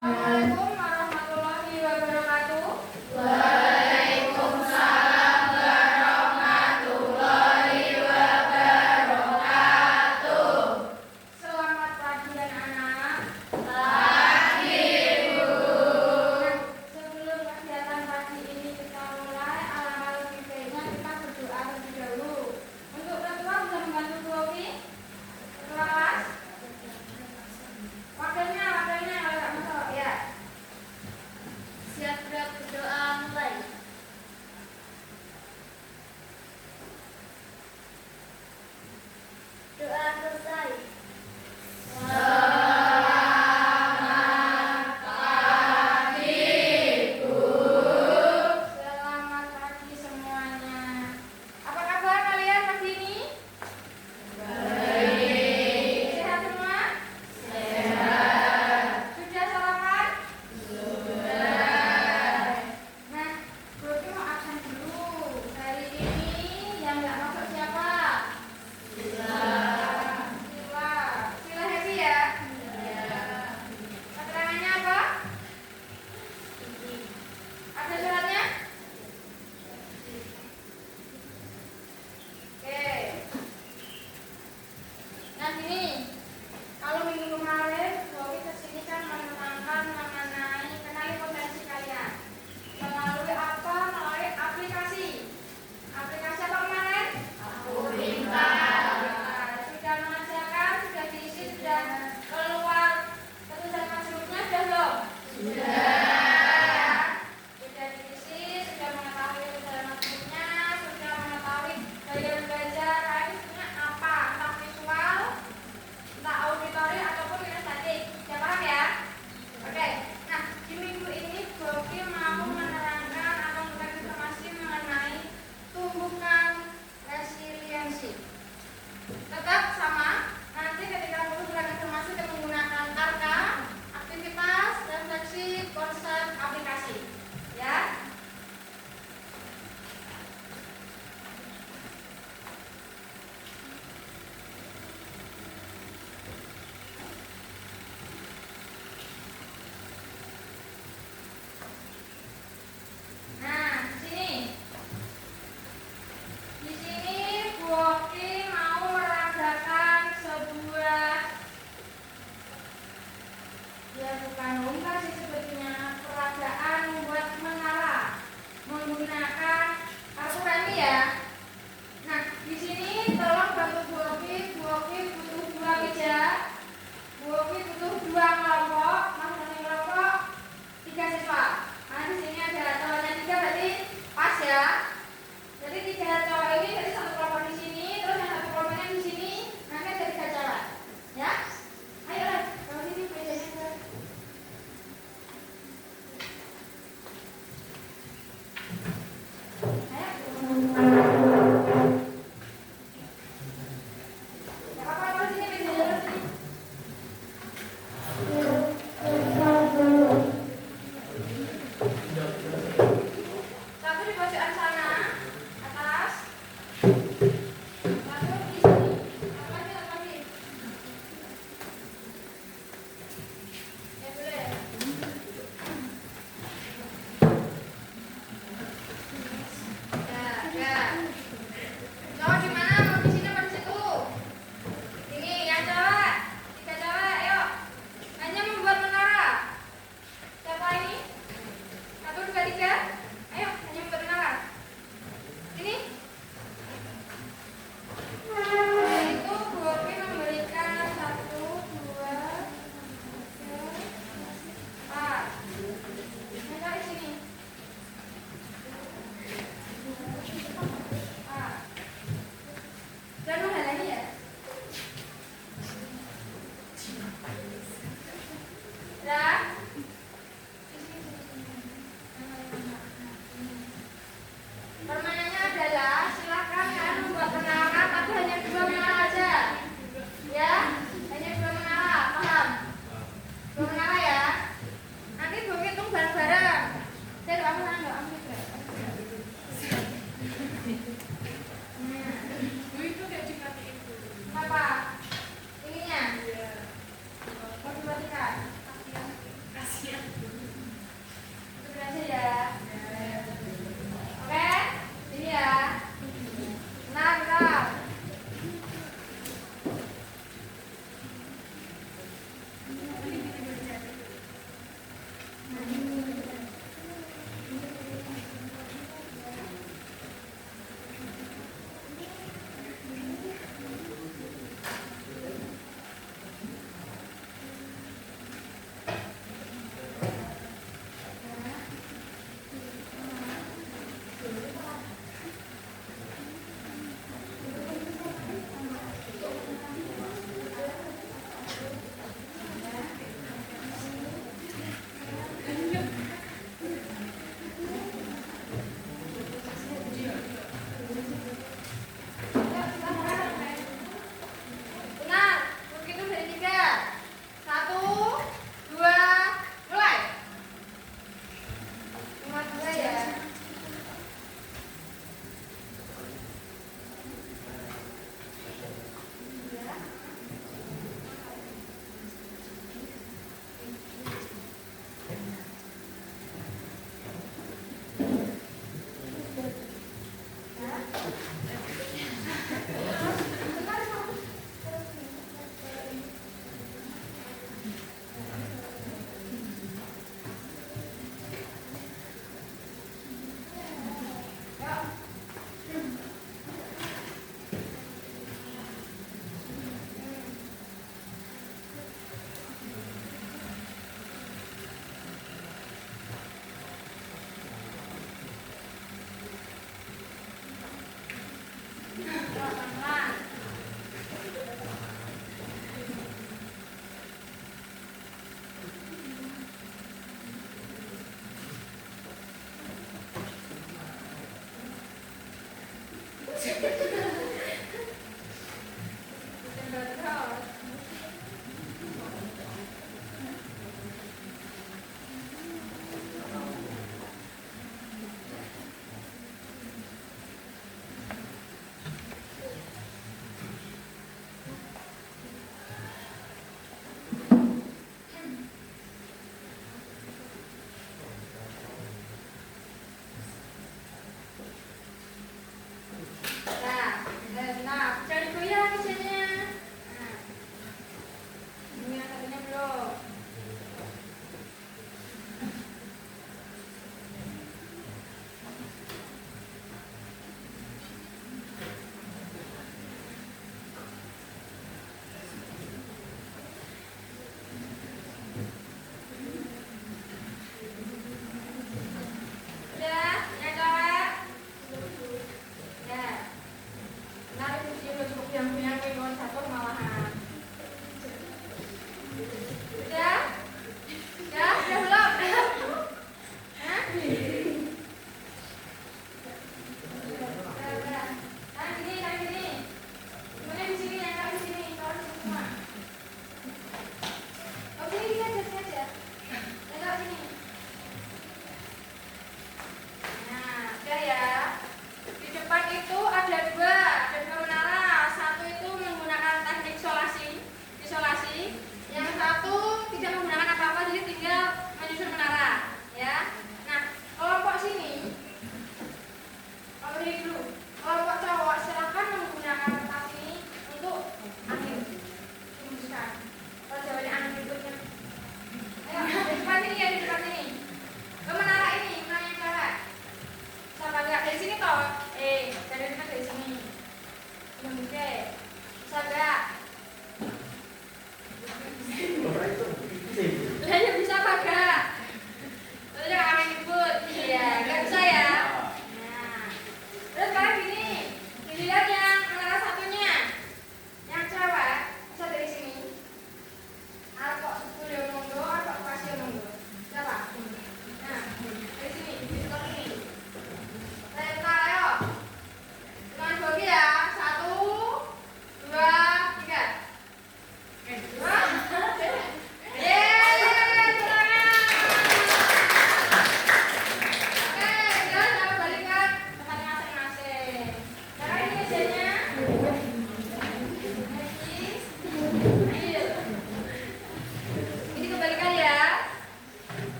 Assalamualaikum warahmatullahi wabarakatuh. Waalaikumsalam warahmatullahi wabarakatuh. Selamat pagi anak-anak. Pagi, Bu. Sebelum kegiatan pagi ini kita mulai, alangkah lebih baiknya kita berdoa terlebih dahulu. Untuk ketua bisa membantu Bu Oki? Ketua kelas? Wakilnya kalau nggak masuk ya.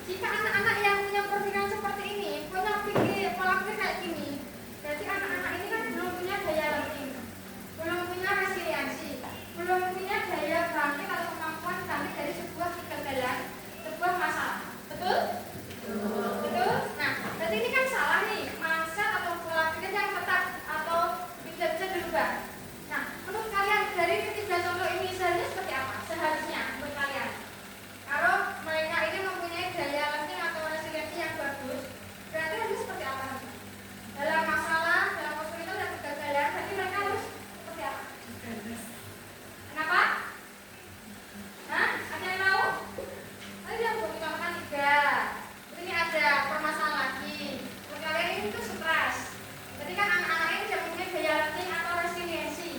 Jika anak-anak yang punya perpikiran seperti ini, punya pola pikir kayak gini, berarti anak-anak ini kan belum punya daya lemting, belum punya resiliensi, belum punya daya bangkit atau kemampuan bangkit dari sebuah kegagalan, sebuah masalah. Betul? Betul? Nah, berarti ini kan salah nih, mindset atau pola pikir yang tetap atau bisa dirubah. Nah, menurut kalian dari ketiga contoh ini seharusnya seperti apa? Seharusnya menurut kalian, kalau mereka ini mempunyai daya lemting atau resiliensi yang bagus, berarti harus seperti apa? Dalam masalah, dalam kesulitan dan kegagalan, berarti mereka harus seperti apa? Kenapa? Hah? Ada yang tahu? Ada yang belum contohkan 3. Ini ada permasalahan lagi. Menurut kalian ini tuh stres. Berarti kan anak-anak ini tidak mempunyai daya lemting atau resiliensi.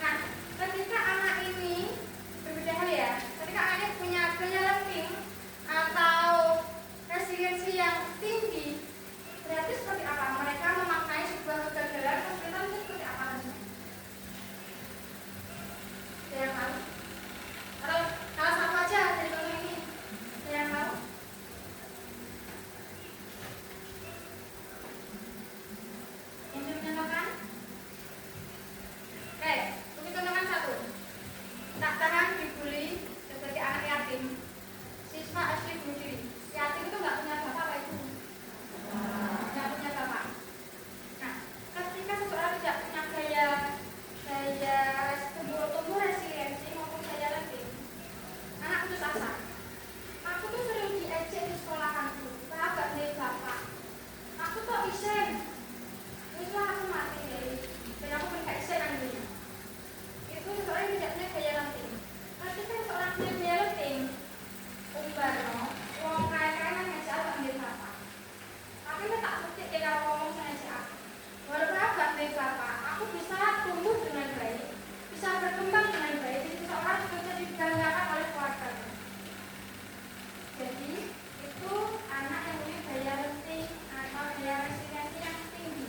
Nah, ketika anak ini berbeda hal ya, ketika anak ini punya daya lemting atau resiliensi yang tinggi, berarti seperti apa? Mereka memaknai sebuah kegagalan, kesulitan itu seperti apa harusnya? Ada yang tahu? Atau salah satu aja dari contoh ini? Ada yang tahu? Yang bisa mencontohkan? Oke, untuk contohkan 1. Tak tahan dibully sebagai anak yatim, siswa asli bunuh diri. Yatim itu nggak punya bapak apa ibu? Nggak punya bapak. Nah, ketika seseorang tidak punya daya tumbuh resiliensi maupun daya lemting, anak putus asa. Aku tuh sering diejek di sekolahanku, gak nih bapak. Aku tuh isen, itulah aku mati deh, dan aku mereka isen nanti. Itu seseorang yang tidak punya daya lemting. Ketika seseorang punya daya lemting, umbarno, wong kaya-kaya ngajak aku ambil bapak. Tapi saya tak bukti dia kalau ngomong sengaja. Walaupun aku ambil bapak, aku bisa tumbuh dengan baik, bisa berkembang dengan baik, jadi seseorang bisa dibanggakan oleh keluarga. Jadi itu anak yang punya daya lemting atau daya resiliensi yang tinggi.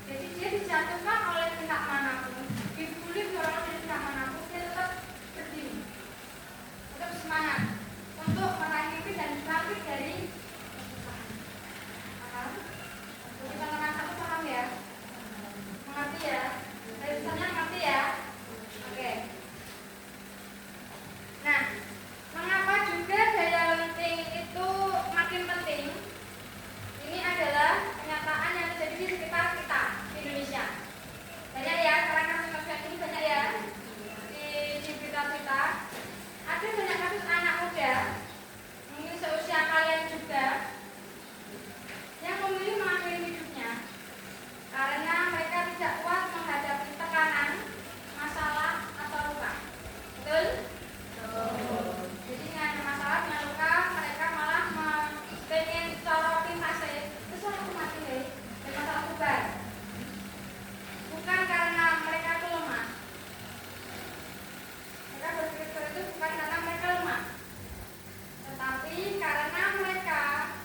Jadi dia dijatuhkan oleh pihak manapun, dibully orang dari pihak manapun, dia tetap berdiri, tetap semangat untuk meraih mimpi dan bangkit dari kesusahan. Paham? Jadi teman-teman satu paham ya? Mengerti ya? Dari pesannya mengerti ya? Oke. Nah, mengapa juga daya lemting itu makin penting? Ini adalah kenyataan yang terjadi di sekitar kita di Indonesia. Banyak ya, sekarang kasus-kasus ini banyak ya di berita-berita. Ada banyak kasus anak muda, mungkin seusia kalian juga, yang memilih mengakhiri hidupnya karena mereka tidak kuat menghadapi tekanan, masalah atau luka. Betul? Jadi dengan masalah, dengan luka, mereka malah pengen corotin fase, terus aku mati deh, dan masalah kubar. Bukan karena mereka itu lemah. Mereka berpikir seperti itu bukan karena mereka lemah, tetapi karena mereka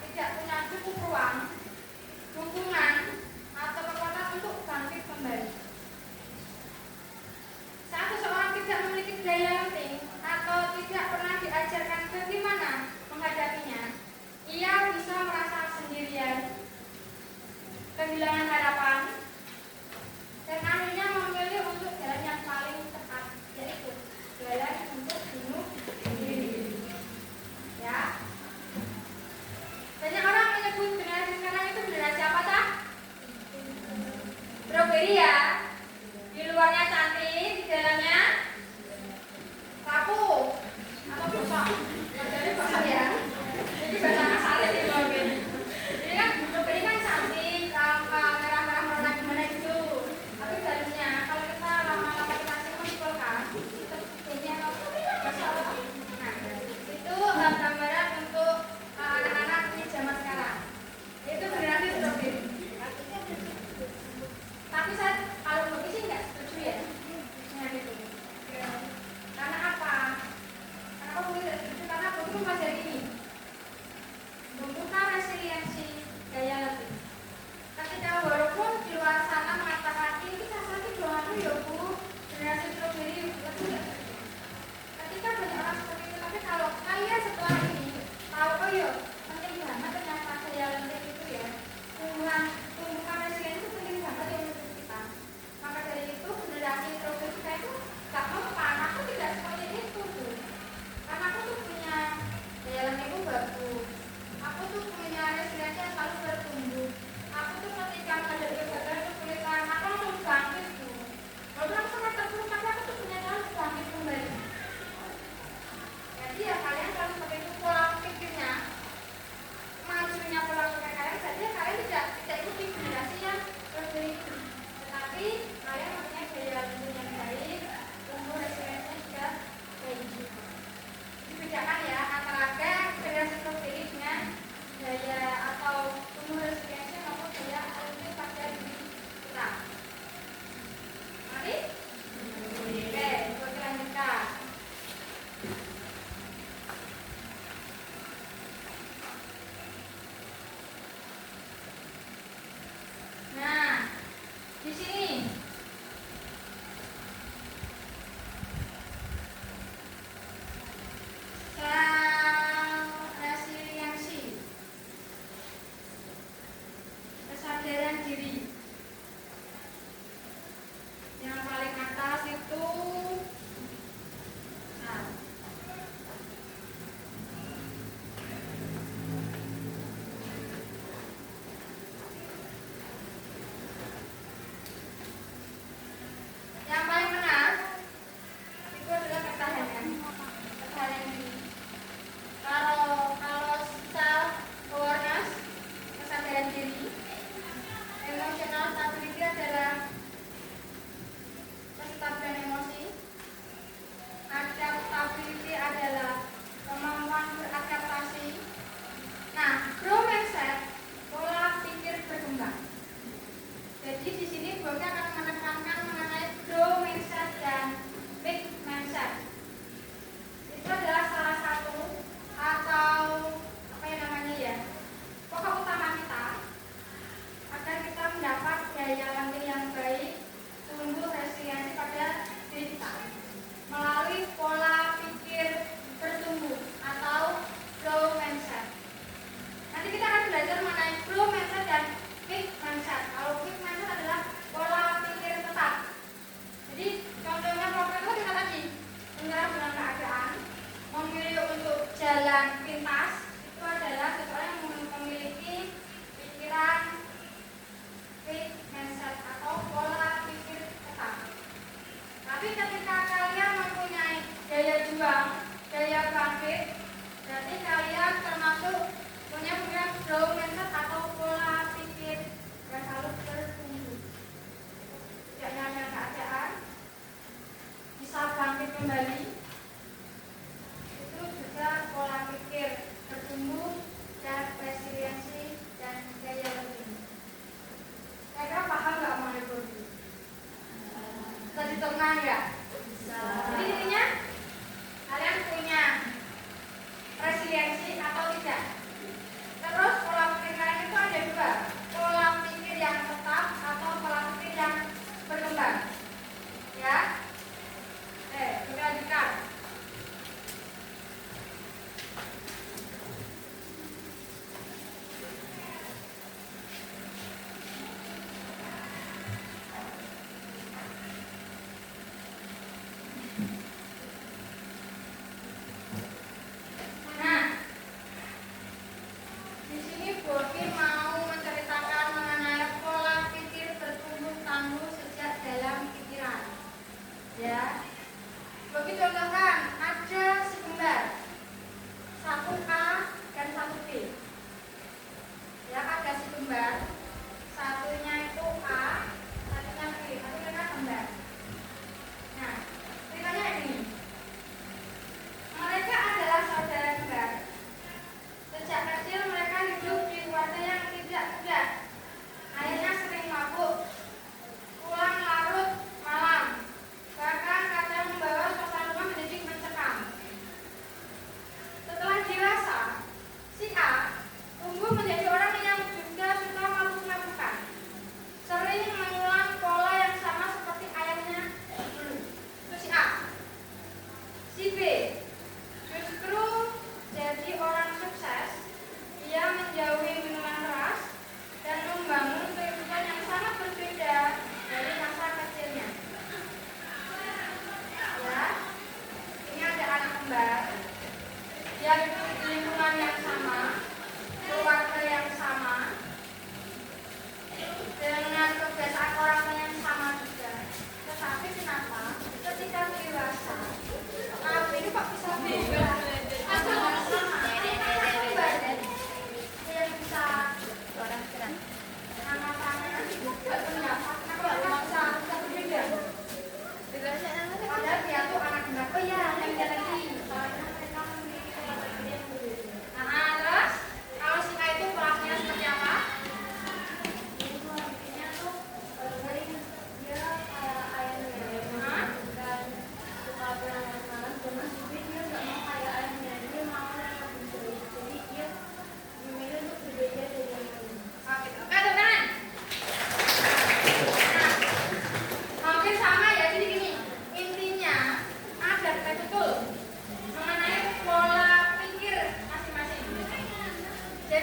tidak punya cukup ruang, dukungan, atau kekuatan untuk bangkit kembali. Saat seseorang tidak memiliki daya lemting atau tidak pernah diajarkan bagaimana menghadapinya, ia bisa merasa sendirian, kehilangan harapan, dan akhirnya memilih untuk jalan yang paling tepat, yaitu jalan untuk bunuh diri. Ya, banyak orang menyebut generasi sekarang itu generasi apa tak? Strawberry ya, di luarnya cantik, di dalamnya rapuh atau busuk. Jadi busuk ya. Jadi bahasa kasarnya di strawberry. Jadi kan strawberry kan cantik, merah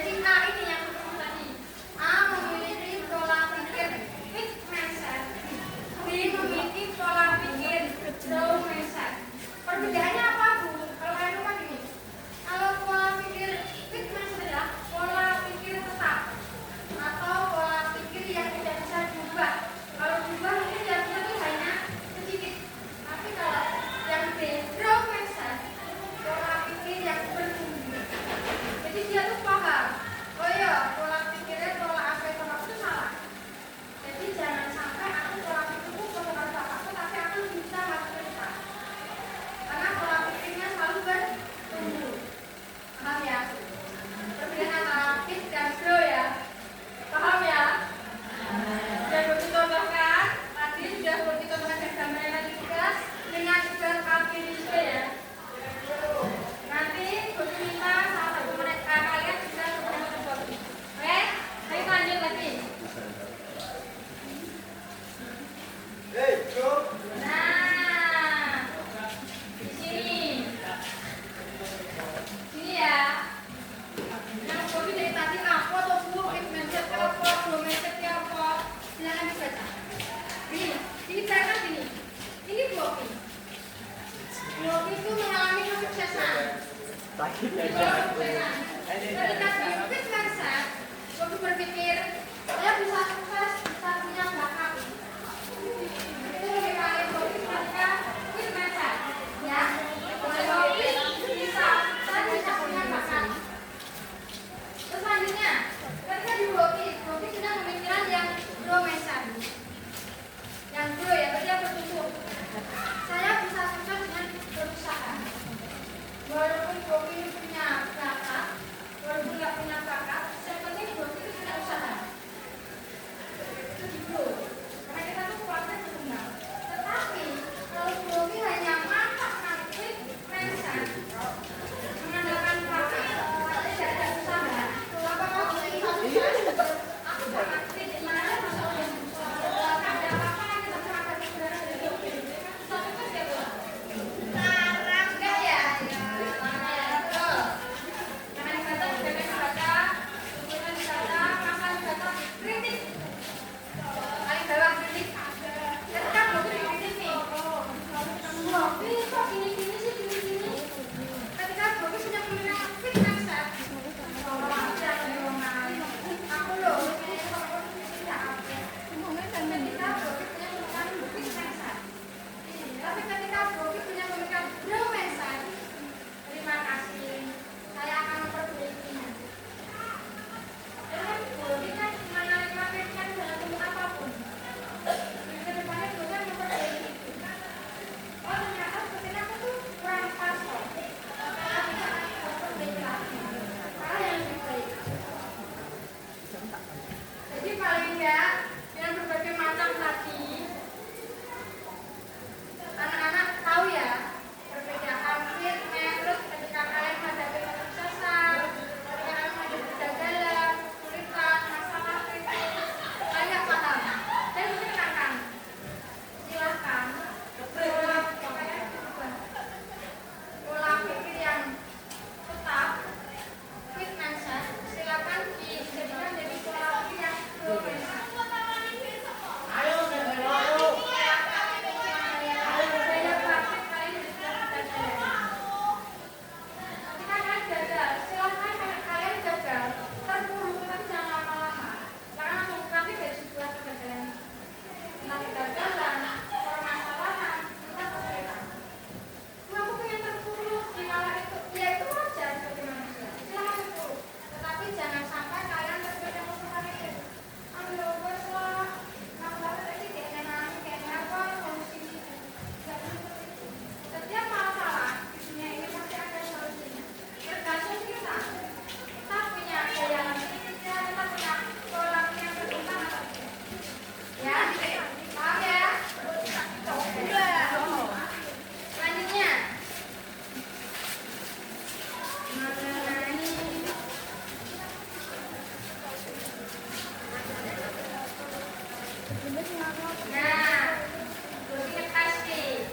Jadi A ini yang ketemu tadi. A memiliki pola pikir fixed mindset. B memiliki pola pikir growth mindset. Perbedaannya apa, Bu? Kalau kalian lupa gini. Kalau pola pikir fixed mindset adalah pola pikir tetap atau pola pikir yang tidak bisa diubah. Kalau diubah mungkin jatuhnya itu hanya sedikit. Tapi kalau yang B, growth mindset, pola pikir yang bertumbuh. Jadi dia tuh paham, oh iya, pola pikirnya pola apa yang bapakku itu salah. Jadi jangan sampai aku pola pikirku pola bapakku, tapi aku bisa masuk ke depan. Karena pola pikirnya selalu bertumbuh. Paham ya? Perbedaan antara fixed dan grow ya. Paham ya? Sudah dicontohkan, tadi sudah dicontohkan dengan gambar yang tadi juga dengan sudah kaki juga ya. Nanti Bobi minta salah satu mereka kalian bisa bertemu dengan Bobi. Oke? Ayo lanjut lagi. Nah, di sini. Sini ya. Yang Bobi dari tadi apa atau bu, mindset apa, belum mindset apa, silakan dibaca. Ini saya kan gini. Ini Bobi. Bobi itu mengalami kesuksesan. Ketika di fixed mindset, Bobi berpikir saya bisa sukses, bisa punya bakat. Itu lebih baik Bobi ketika fixed mindset, ya. Bobi bisa sukses, bisa punya bakat. Terus selanjutnya, ketika di Bobi punya pemikiran yang grow mindset. Yang grow ya, berarti yang bertumbuh. Saya bisa sukses dengan berusaha. Walaupun Bobi punya bakat, walaupun nggak punya bakat, yang penting Bobi itu punya usaha. Itu di grow. Karena kita tuh kuatnya berkembang. Tetapi kalau Bobi hanya mantap fixed mindset, mengandalkan bakat, tapi tidak ada usaha, apakah Bobi bisa sukses? Aku sangat kritis, mana bisa ada apa-apa kita terangkat sebenarnya dari Bobi. Bisa sukses ya, Bu? Enggak ya? Jangan dibaca, jangan dibaca, kemudian dibaca, masa dibaca, kritik. Paling bawah kritik. Ketika Bobi kritik nih, Bobi kok gini-gini sih, gini-gini. Ketika Bobi punya pemikiran fixed mindset, aku loh, ini kok tidak apa. Ketika Bobi punya pemikiran fixed mindset. Tapi ketika Bobi punya pemikiran grow mindset, terima kasih, saya akan memperbaikinya. Karena Bobi kan menerima kritikan dalam bentuk apapun. Ke depannya Bobi kan memperbaiki itu. Oh ternyata sepertinya aku tuh kurang pas kok. Saya bisa memperbaiki lagi. Karena yang lebih baik. Jadi paling enggak dengan berbagai macam tadi, anak-anak tahu ya perbedaan fitness. Terus ketika kalian menghadapi kesuksesan, ketika kalian menghadapi kegagalan, kesulitan, masalah kritis, kalian nggak paham, saya mungkin akan silahkan pola pikir yang tetap fixed mindset, silakan dijadikan jadi pola pikir yang grow mindset. Setiap masalah di dunia ini pasti ada solusinya. Tergantung kita punya gaya pikirnya, kita punya pola pikir yang berkembang atau tidak. Ya, paham ya? Selanjutnya, nah, Bobi ngepas nih.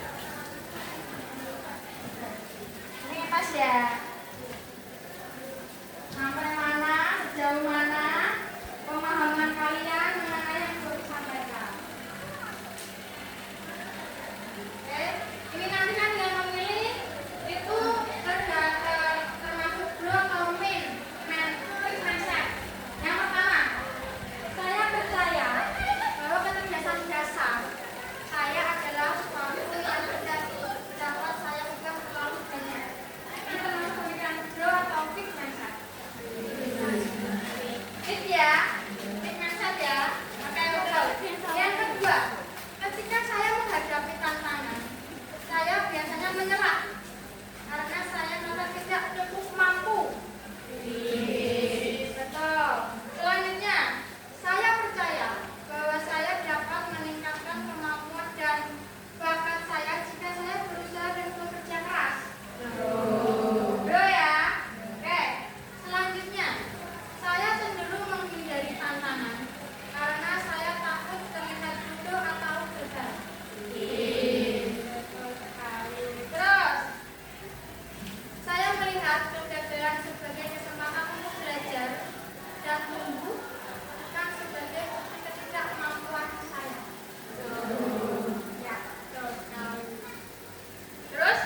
Ini ngepas ya. Sampai mana? ya, titik mindset ya. Pakai betul. Yang kedua, ketika saya menghadapi tantangan, saya biasanya menyerah karena saya merasa tidak cukup mampu. Betul. Selanjutnya, saya percaya bahwa saya dapat meningkatkan kemampuan dan bakat saya jika saya berusaha dan bekerja keras. Bro ya. Oke. Selanjutnya, saya cenderung menghindari tantangan karena saya takut terlihat bodoh atau gagal. Betul sekali. Terus, saya melihat kegagalan sebagai kesempatan untuk belajar dan tumbuh, bukan sebagai bukti ketidakmampuan saya. Ya, betul sekali. Terus,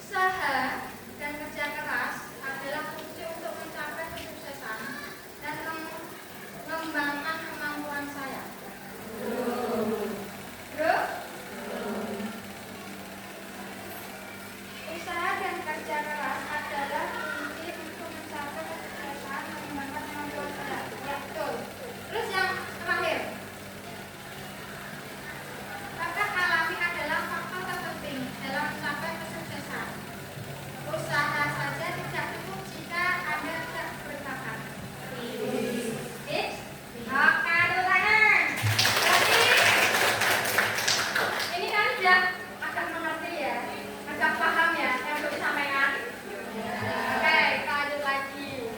usaha dan kerja keras adalah kunci untuk mencapai kesuksesan dan mengembangkan kemampuan saya. Bro? Usaha dan kerja keras adalah kunci untuk mencapai kesuksesan dan mengembangkan kemampuan saya. Ya, betul. Terus yang terakhir, bakat alami adalah faktor terpenting dalam mencapai kesuksesan. Usaha saja tidak cukup jika Anda tidak berbakat. Oke, tepuk tangan. Berarti ini kan sudah agak mengerti ya, agak paham ya yang belum disampaikan. Oke, kita lanjut lagi.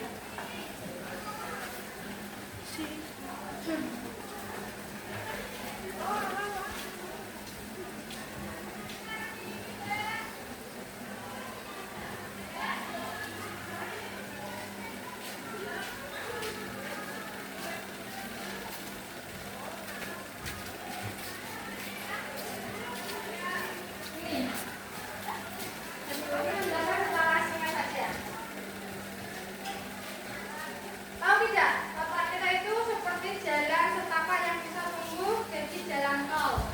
Ini. Sebelumnya menjelaskan secara singkat saja. Tahu tidak, otak kita itu seperti jalan setapak yang bisa tumbuh jadi jalan tol.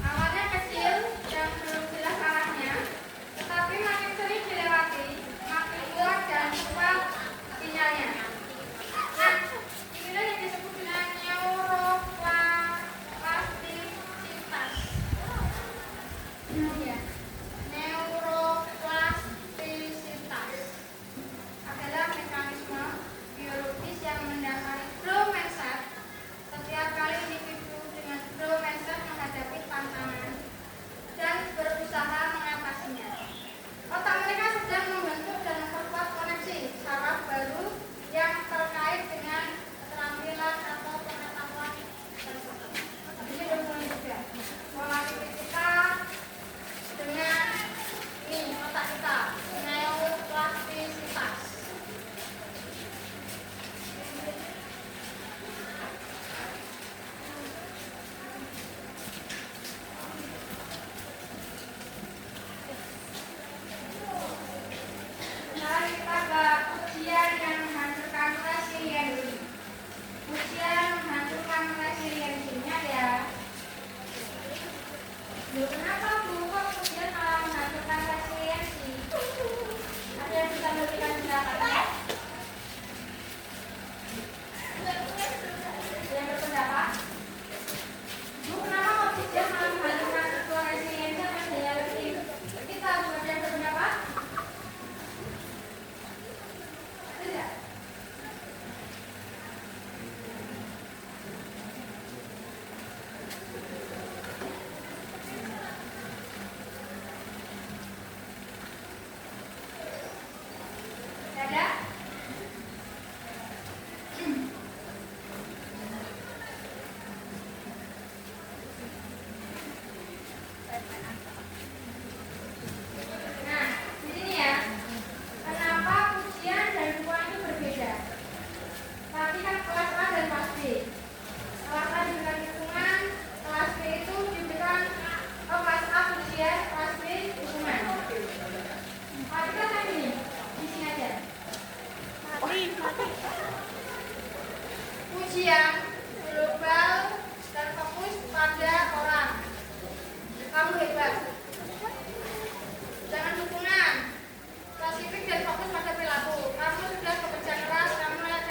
Awalnya kecil dan belum jelas arahnya, tetapi makin sering dilewati, makin kuat dan cepat sinyalnya. Nah, inilah yang disebut dengan neuroplastisitas. Ya, neuroplastisitas adalah mekanisme biologis yang mendasari growth mindset. Setiap kali individu dengan growth mindset menghadapi tantangan dan berusaha mengatasinya, otak mereka sedang membentuk dan memperkuat koneksi saraf baru yang terkait dengan keterampilan atau pengetahuan tersebut. Ini berhubungan juga pola pikir kita dengan ini otak kita, neuroplastisitas. Mari kita ke ujian yang menghancurkan resiliensi. Ujian menghancurkan resiliensinya ya. Loh, kenapa Bu kok ujian malah menghancurkan resiliensi? Ada yang bisa memberikan pendapatnya? Yang berpendapat? Bu, kenapa kok ujian malah menghancurkan sebuah resiliensi atau daya lebih kita? Ada yang berpendapat? Tidak. Ada? Nah, di sini ya. Kenapa ujian dan dukungan itu berbeda? Tadi kan kelas A dan kelas B. Kelas A diberikan dukungan, kelas B itu diberikan kelas A ujian, kelas B dukungan. Tapi kan kayak gini, di sini aja. Ujian global dan fokus pada orang. Kamu hebat. Jangan dukungan. Spesifik dan fokus pada perilaku. Kamu sudah bekerja keras, kamu layak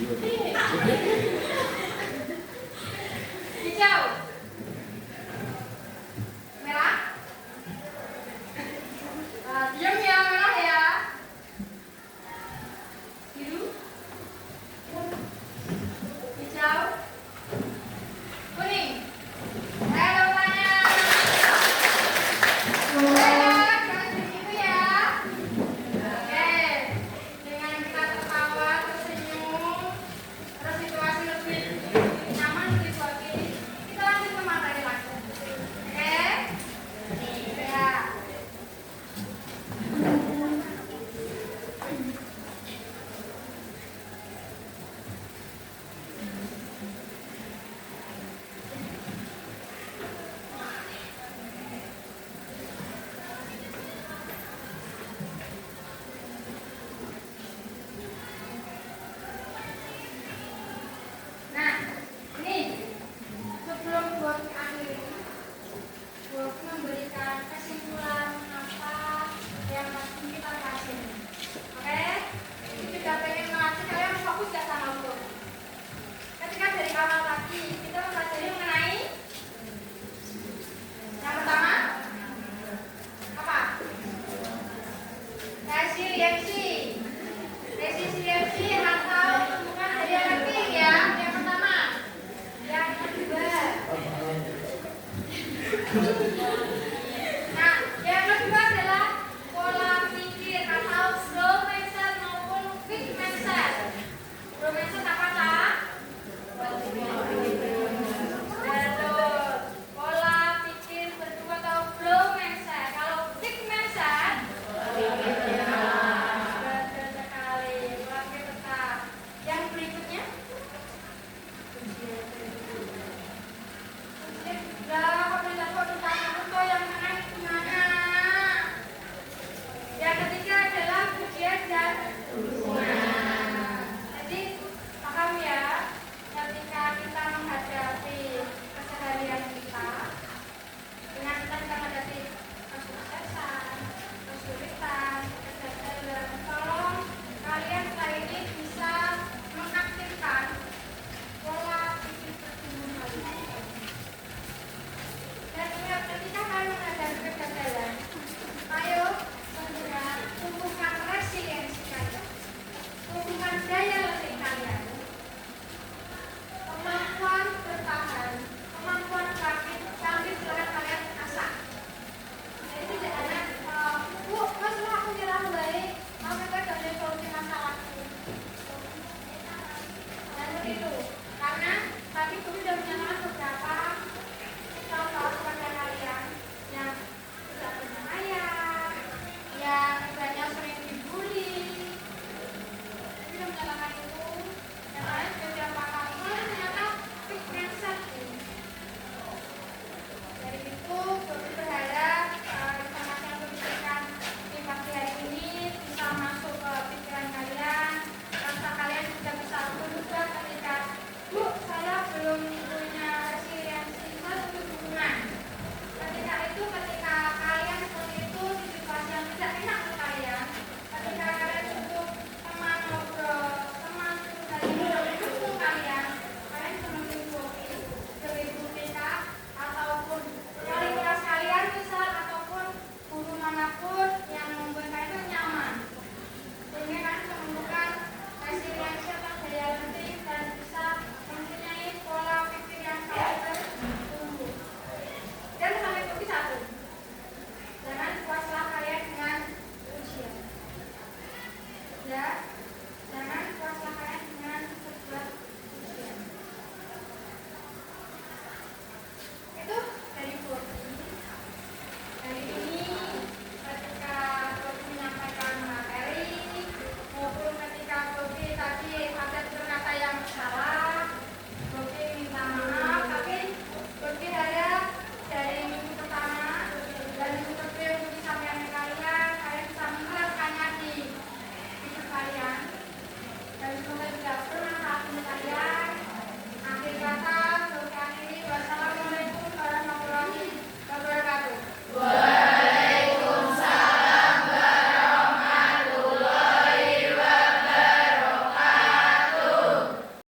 Iya.